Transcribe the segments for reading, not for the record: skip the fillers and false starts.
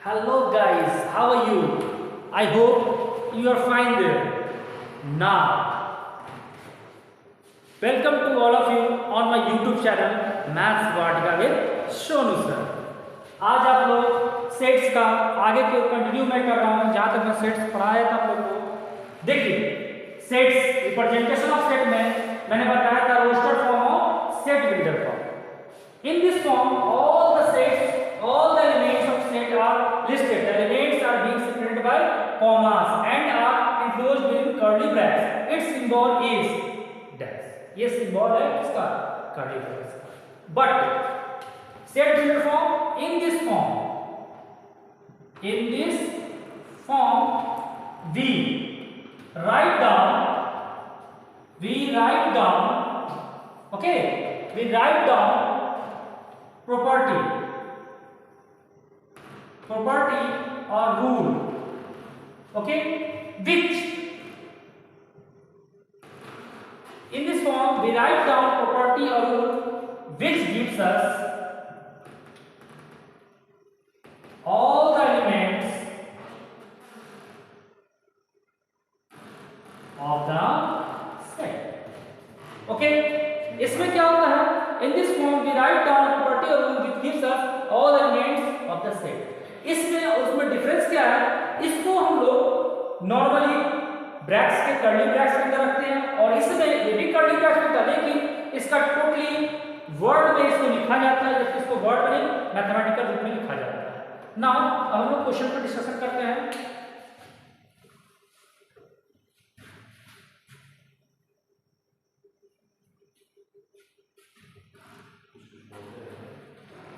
Hello guys, how are you? I hope you are fine there. Now, welcome to all of you on my YouTube channel Maths Vatika with Shonu sir. आज आप लोग sets का आगे की ओर continue मैं कर रहा हूँ जहाँ तक मैं सेट्स पढ़ाया था आप लोगों को। देखिए सेट्स रिप्रेजेंटेशन ऑफ सेट में मैंने बताया था roster form of set builder form. In this form, all the sets, all the elements of set are listed. The elements are being separated by commas and are enclosed within curly brackets. Its symbol is dash. ये symbol है किसका? Curly brackets. But set builder form in this form, we write down. Okay, we write down property or rule, okay, which in this form we write down property or rule which gives us all the elements of the set, okay। इसमें क्या होता है? In this form we write down a property or rule which gives us all the elements of the set। इसमें उसमें difference क्या है? इसको हम लोग नॉर्मली ब्रैकेट्स के कर्ली ब्रैकेट्स के अंदर रखते हैं और इसमें ये भी कर्ली ब्रैकेट्स होता है, लेकिन इसका टोटली वर्ड में इसको लिखा जाता है, जबकि इसको वर्ड में मैथमेटिकल रूप में लिखा जाता है। नाउ अब हम लोग क्वेश्चन पर डिस्कशन करते हैं।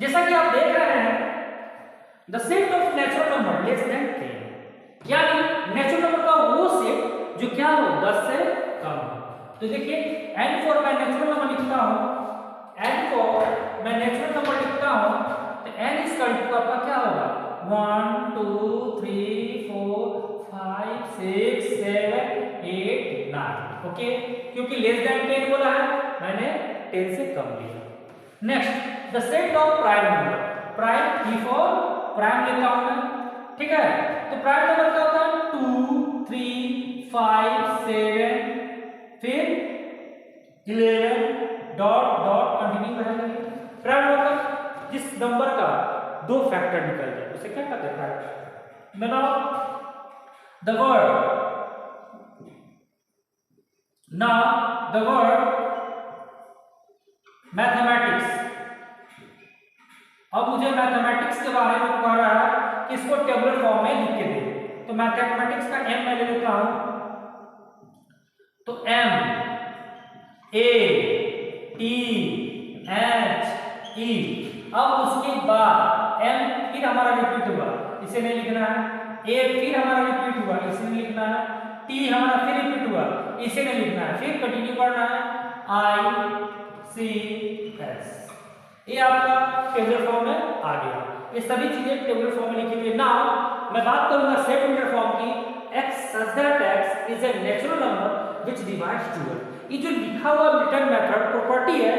जैसा कि आप देख रहे हैं the set of natural number less than 10, यानी नेचुरल नंबर का वो सेट जो क्या हो 10 से कम हो। तो देखिए n फॉर मैं नेचुरल नंबर लिखता हूं, तो n इसका इक्वल आपका क्या होगा 1 2 3 4 5 6 7 8 9, ओके, क्योंकि लेस देन 10 बोला है मैंने 10 से कम लिया। Next the set of prime number, prime E for prime लेता हूं मैं, ठीक है। तो प्राइम नंबर क्या होता है 2 3 5 7 फिर 11 डॉट डॉट कंटिन्यू रहेगा। प्राइम नंबर जिस नंबर का दो फैक्टर निकल जाए उसे क्या कहते हैं prime. Now the word mathematics. अब मुझे मैथमेटिक्स के बारे में कह रहा है कि इसको टेबुलर फॉर्म में लिख के दे, तो मैथमेटिक्स का m मैं ले लेता हूं, तो m a t h e। अब उसके बाद m फिर हमारा रिपीट हुआ, इसे नहीं लिखना है, a फिर हमारा रिपीट हुआ, इसे नहीं लिखना है, t हमारा फिर रिपीट हुआ, इसे नहीं लिखना है, फिर कंटिन्यू करना है i c s। ये आपका टेबुलर फॉर्म में आ गया। ये सभी चीजें टेबुलर फॉर्म में लिखी हुई है। नाउ मैं बात करूंगा सेट बिल्डर फॉर्म की। x such that x is a natural number which divides 12। ये जो लिखा हुआ रिटर्न मेथड प्रॉपर्टी है,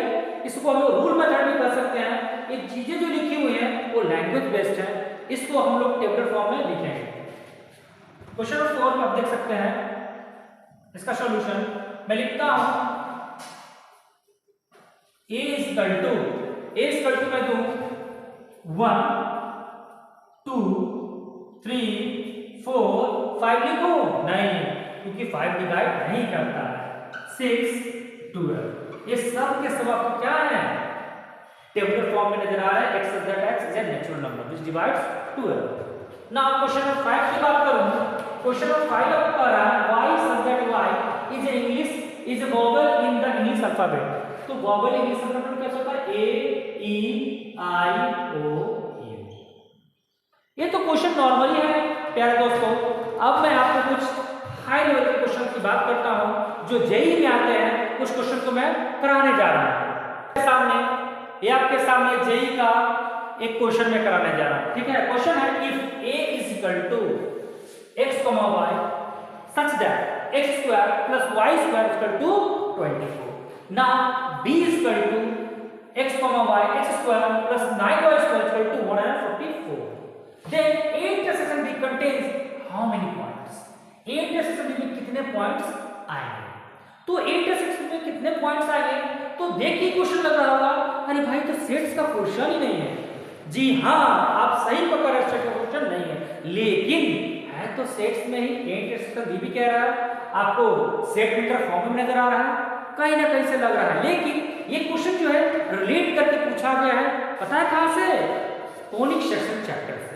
इसको हम लोग रूल मेथड भी कर सकते हैं। ये चीजें जो लिखी हुई हैं वो लैंग्वेज बेस्ड है, इसको हम लोग टेबुलर फॉर्म में लिखेंगे। क्वेश्चन नंबर 4 में आप देख सकते हैं इसका सॉल्यूशन मैं लिखता हूं a इक्वल टू मैं दूं 1 2 3 4 5 लिखूं नहीं, क्योंकि 5 डिवाइड नहीं करता है, 6 12। ये सब के सब आपको क्या है टेबुलर फॉर्म में नजर आ रहा है। x is a natural number which divides 12। Now question number 5 की बात करूं, क्वेश्चन नंबर 5 आपको कह रहा है y such that y is a vowel in the English alphabet। तो वॉवल इंग्लिश अल्फाबेट कैसे होता है ए ई आई ओ यू। ये तो क्वेश्चन नॉर्मली है प्यारे दोस्तों। अब मैं आपको कुछ हाई लेवल के क्वेश्चन की बात करता हूं जो जेईई में आते हैं, कुछ क्वेश्चन को मैं कराने जा रहा हूं। ये आपके सामने जेईई का एक क्वेश्चन में कराने जा रहा हूं, ठीक है। क्वेश्चन है if a is equal to x, y such that x square plus y square is equal to 24। Now b is equal to x, y x square plus 9y square is equal to 144. Then a how many points, A intersection B में कितने points आएंगे। तो A intersection में कितने points आएंगे, तो देखिए question लग रहा होगा अरे भाई तो सेट्स का क्वेश्चन ही नहीं है। जी हाँ, आप सही पकड़ रहे, सेट का क्वेश्चन नहीं है, लेकिन है तो सेट्स में ही। ए इंटरसेक्शन बी भी कह रहा है, आपको सेट मीटर फॉर्म में नजर आ रहा है, कहीं ना कहीं से लग रहा है, लेकिन ये क्वेश्चन जो है रिलेट करके पूछा गया है, पता है कहां से, कोनिक सेक्शन चैप्टर से।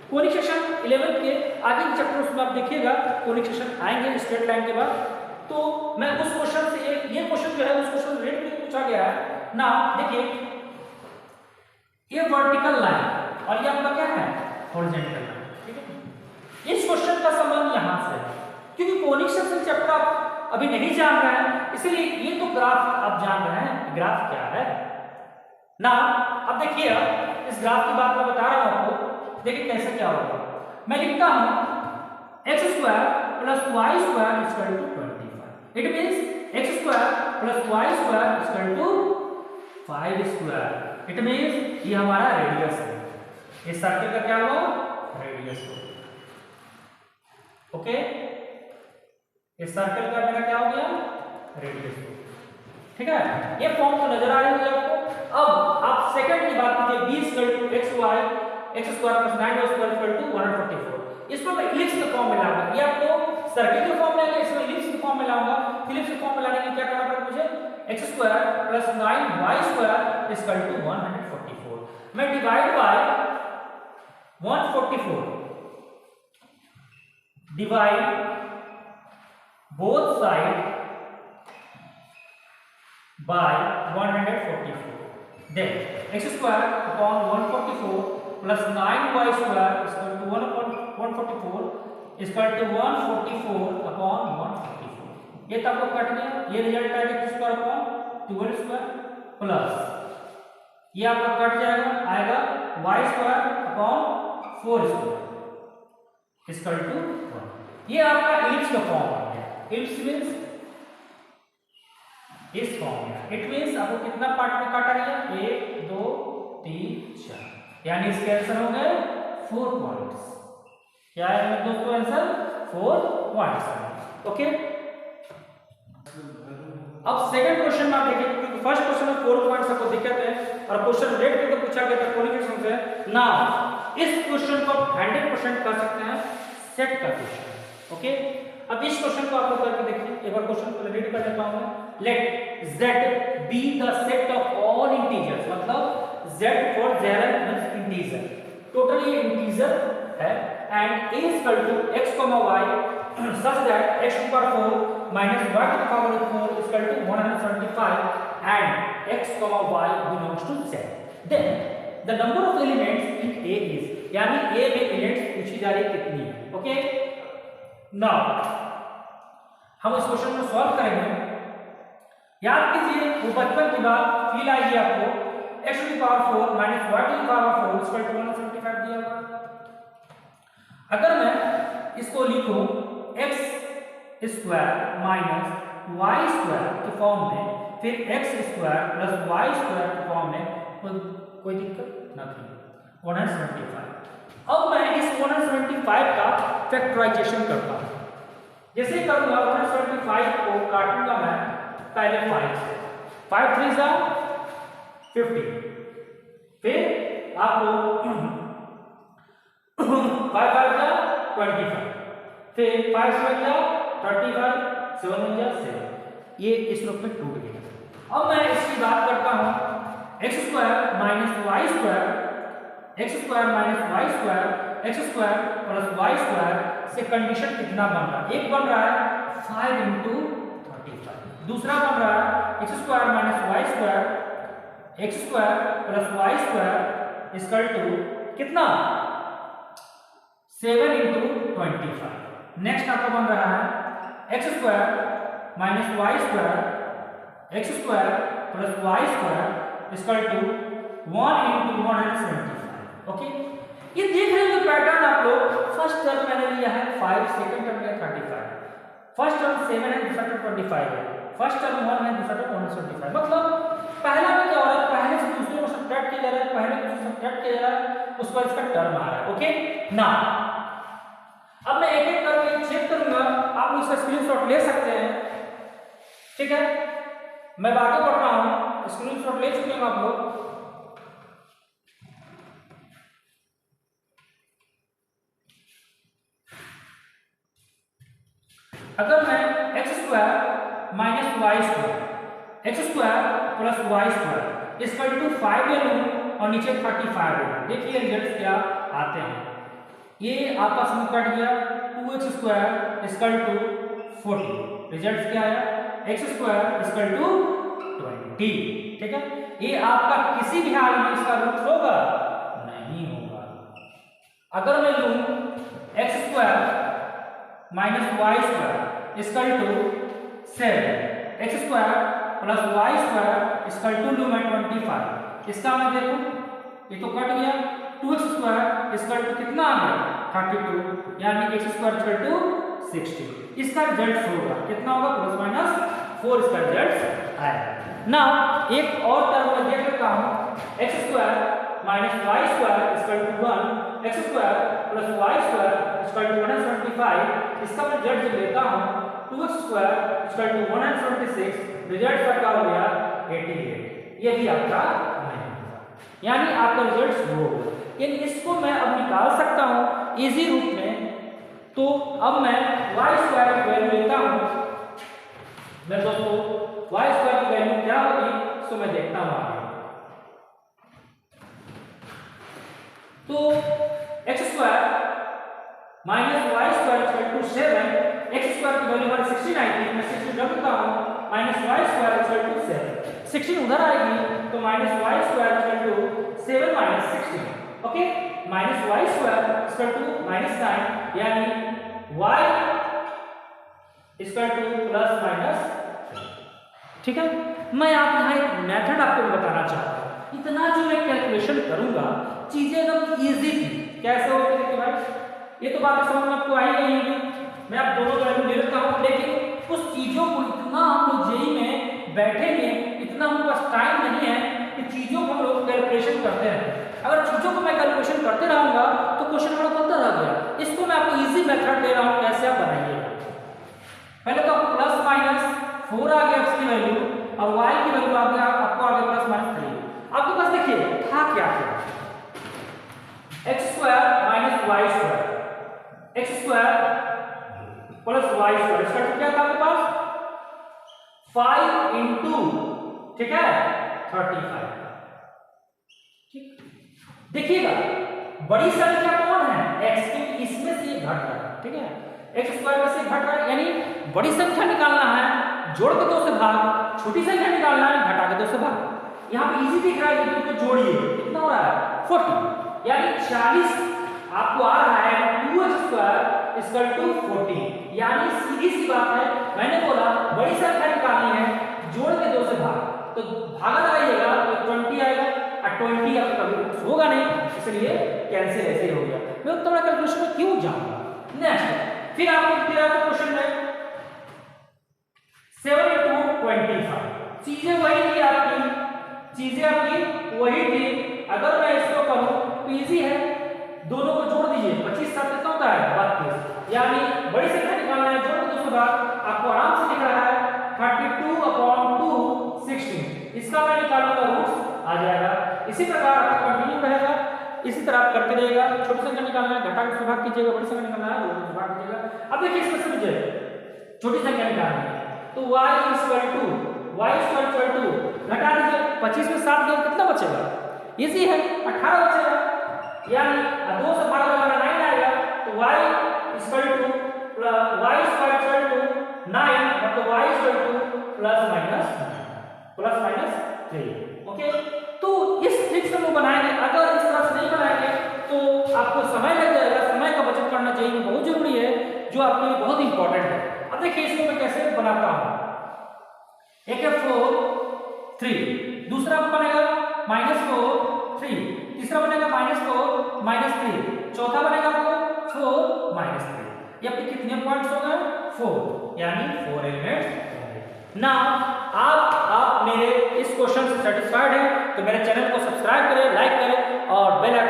कोनिक सेक्शन 11 के आगे के चैप्टर उसमें आप देखिएगा कोनिक सेक्शन आएंगे स्ट्रेट लाइन के बाद। तो मैं उस क्वेश्चन से ये क्वेश्चन जो है उस क्वेश्चन रिलेट करके पूछा गया है ना। देखिए ये वर्टिकल लाइन और ये आपका क्या है, हॉरिजॉन्टल लाइन, ठीक है। इस क्वेश्चन का संबंध यहां से है, क्योंकि कोनिक सेक्शन चैप्टर आप अभी नहीं जान रहे हैं, इसलिए ये तो ग्राफ आप जान रहे हैं, ग्राफ क्या है ना। अब देखिए इस ग्राफ की बात मैं बता रहा हूं आपको, देखिए कैसे क्या होगा। मैं लिखता हूं x square plus y square equal to 25। It means x square plus y square equal to 5 square. It means ये हमारा रेडियस है, इस सर्कल का क्या हुआ, रेडियस हो। ओके, इस सर्कल का मेरा क्या हो गया, रेडियस हो, ठीक है। ये फॉर्म तो नजर आ रही है आपको। अब आप सेकंड की बात कीजिए, b equal to x y x square plus 9y square equal to 144। इसको मैं इलिप्स के फॉर्म में लाऊंगा, ये आपको सर्कल के फॉर्म में लाएंगे, इसको इलिप्स के फॉर्म में लाऊंगा। इलिप्स के फॉर्म में लाने के लिए क्या करना पड़ेगा मुझे, x square plus 9y square equal to 144। मैं divide by 144 divide both side by 144, then x square upon 144 plus 9y square is equal to 1 upon 144 is equal to 144 upon 144। ये तब कट गया, ये रिजल्ट आएगा x square upon 12 square plus ये आपका cut जाएगा, आएगा y square upon 4 square is equal to 1। ये आपका इलिप्स का फॉर्म आ गया। इलिप्स मींस इस फॉर्म में, इट मींस आपको कितना पार्ट में काटा गया, 1 2 3 4, यानी इसके आंसर हो गए 4 पॉइंट्स। क्या है मेरे दोस्तों आंसर, 4 पॉइंट्स। ओके, अब सेकंड क्वेश्चन में आप देखिए, क्योंकि फर्स्ट क्वेश्चन में 4 पॉइंट्स आपको दिक्कत है और क्वेश्चन रेट करके पूछा गया था कोनिक सेक्शन से ना। इस क्वेश्चन को आप 100% कर सकते हैं सेट का क्वेश्चन। ओके, अब इस क्वेश्चन को आप लोग करके देखिए, एक बार क्वेश्चन को रीड कर देता हूं मैं। Let z be the set of all integers, मतलब z फॉर जेरल मींस इंटीजर, टोटल ये इंटीजर है, and a is equal to x, y such that x to the power 4 minus y to the power 4 is equal to 175 and x, y belongs to z. Then the number of elements in a is, यानी a में elements पूछी जा रही कितनी है। Okay, now हम इस question को सॉल्व करेंगे। याद कीजिए वो बचपन की बात फील आएगी आपको, x to the power 4 minus y to the power 4 is equal to 175 दिया हुआ। अगर मैं इसको लिखूं x square minus y square के फॉर्म में, फिर x square plus y square के फॉर्म में, कोई दिक्कत नहीं, 175। अब मैं इस 175 का फैक्टराइजेशन करता हूं। जैसे करूंगा 175 को काटूंगा मैं पहले 5 से, 5 3 जा 50, फिर आपको 5 5 जा 25, फिर 5 7 जा 35, 7 1 जा 7, ये इस रूप में टूट गया। अब मैं इसकी बात करता हूं x square minus y square, x square minus y square, x square plus y square से कंडीशन कितना बन रहा है, एक बन रहा है 5 इंटू 35, दूसरा बन रहा है x square minus y square, x square plus y square equal to कितना 7 इंटू 25। नेक्स्ट आपका बन रहा है x square minus y square, x square plus y square equal to 1 into 175। Okay, ये देख रहे हो पैटर्न आप लोग, फर्स्ट टर्म मैंने लिया है 5, सेकंड टर्म लिया 35, फर्स्ट टर्म 7 है, दूसरा टर्म 25 है, फर्स्ट टर्म 1 है, दूसरा टर्म 175। मतलब पहला में क्या हो रहा है, पहले से दूसरे को सब्ट्रैक्ट किया जा रहा है, पहले से दूसरे सब्ट्रैक्ट किया जा रहा है, उस पर इसका टर्म आ रहा है। ओके, ना अब मैं एक एक करके चेक करूंगा, आप लोग इसका स्क्रीनशॉट ले सकते हैं, ठीक है। मैं बाकी पढ़ रहा हूँ, स्क्रीनशॉट ले चुके हैं आप लोग। अगर मैं x square minus y square, x square plus y square equal to 5 ले लूं और नीचे 35 ले लूं, देखिए रिजल्ट क्या आते हैं। ये आपस में कट गया, 2x square equal to 40, result क्या आया, एक्स स्क्वायर इक्वल टू 20, ठीक है। ये आपका किसी भी हाल में इसका रूट होगा नहीं होगा। अगर मैं लूं x square minus y square equal to 7, x square plus y square equal to लूं मैं 25, इसका मैं देखूं ये तो कट गया, 2x स्क्वायर इक्वल टू कितना आ गया 32, यानी एक्स स्क्वायर इक्वल टू 60, इसका रिजल्ट होगा कितना होगा प्लस माइनस 4, इसका रिजल्ट आएगा। नाउ एक और टर्म में देख लेता हूं, x square minus y square equal to 1, x square plus y square equal to 175, इसका मैं रिजल्ट जो लेता हूं 2x square equal to 176, result सबका हो गया 88, ये भी आपका नहीं होगा, यानी आपका रिजल्ट वो होगा। यानी इसको मैं अब निकाल सकता हूं इजी रूप में। तो अब मैं y स्क्वायर की वैल्यू लेता हूं, मैं दोस्तों y स्क्वायर की वैल्यू क्या होगी इसको मैं देखता हूं आगे। तो x square minus y square equal to 7, x square की वैल्यू हमारी 16 आई थी, मैं 16 रख देता हूं, minus y square equal to 7, 16 उधर आएगी तो minus y square equal to 7 minus 16, okay, minus y square equal to minus 9, यानी y equal to plus minus, ठीक है। मैं आप यहाँ एक मेथड आपको बताना चाहता हूँ, इतना जो मैं कैलकुलेशन करूंगा चीजें एकदम इजी थी, कैसे होती है भाई, ये तो बात समझ में आपको आई नहीं होगी। मैं आप दोनों वैल्यू ले लेता हूँ, लेकिन उस चीजों को इतना हम लोग जेई में बैठेंगे, इतना हमारे पास टाइम नहीं है कि चीजों को हम लोग कैलकुलेशन करते हैं। अगर चीजों को मैं कैलकुलेशन करते रहूंगा तो क्वेश्चन हमारा बनता रह गया। इसको मैं आपको इजी मेथड दे रहा हूँ, कैसे आप बनाइएगा। पहले तो आपको प्लस माइनस 4 आ गया x की वैल्यू और y की वैल्यू आ गया आपको आ गया प्लस माइनस 3। आपके पास देखिए था क्या था, x square minus y square, x square plus y square, इसका क्या था आपके पास 5 इंटू, ठीक है 35, ठीक। देखिएगा बड़ी संख्या कौन है x, क्योंकि इसमें से ये घट रहा है, ठीक है, x स्क्वायर में से घट रहा है, यानी बड़ी संख्या निकालना है जोड़ के 2 से भाग, छोटी संख्या निकालना है घटा के 2 से भाग। यहाँ पे इजी दिख रहा है कि तो जोड़िए कितना हो रहा है 40, यानी 40 आपको आ रहा है 2x स्क्वायर इक्वल टू 40, यानी सीधी सी बात है, मैंने बोला बड़ी संख्या निकालनी है जोड़ के 2 से भाग, तो भागा लगाइएगा तो 20 आएगा और 20 अब कभी होगा नहीं, इसलिए कैंसिल ऐसे हो गया। मैं उतना बड़ा कैलकुलेशन में क्यों जाऊंगा। नेक्स्ट फिर आपको दिया है क्वेश्चन में 7 into 25, चीजें वही थी आपकी, चीजें आपकी वही थी। अगर मैं इसको करूं तो इजी है, दोनों को जोड़ दीजिए, 25 साथ कितना होता है 32, यानी बड़ी संख्या निकालना है जोड़ के 2 से भाग, आपको आराम से दिख रहा है 32/2 16, इसका मैं निकालूंगा रूट्स आ जाएगा। इसी प्रकार आपका कंटिन्यू रहेगा, इसी तरह आप करते रहिएगा। छोटी संख्या निकालना है घटा के भाग कीजिएगा, बड़ी संख्या निकालना है जोड़ के भाग कीजिएगा। अब देखिए इसमें समझिए, छोटी संख्या निकालनी है तो y इक्वल टू घटा दीजिए, 25 में 7 गया कितना बचेगा, इजी है 18 बचेगा, यानी 2 से भाग लगाना 9 आएगा, तो y इक्वल टू 9, मतलब y equal to plus minus 3, okay. तो इस ट्रिक से हम बनाएंगे, अगर इस तरह से नहीं बनाएंगे तो आपको समय लग जाएगा, समय का बचत करना चाहिए, बहुत जरूरी है, जो आपके लिए बहुत इंपॉर्टेंट है। अब देखिए इसको मैं कैसे बनाता हूं, एक है 4 3, दूसरा बनेगा -4 3, तीसरा बनेगा -4 -3, चौथा बनेगा आपको 4 -3। ये आपके कितने पॉइंट्स हो गए 4, यानी 4 एलिमेंट्स। ना आप मेरे इस क्वेश्चन से सेटिस्फाइड हैं तो मेरे चैनल को सब्सक्राइब करें, लाइक करें और बेल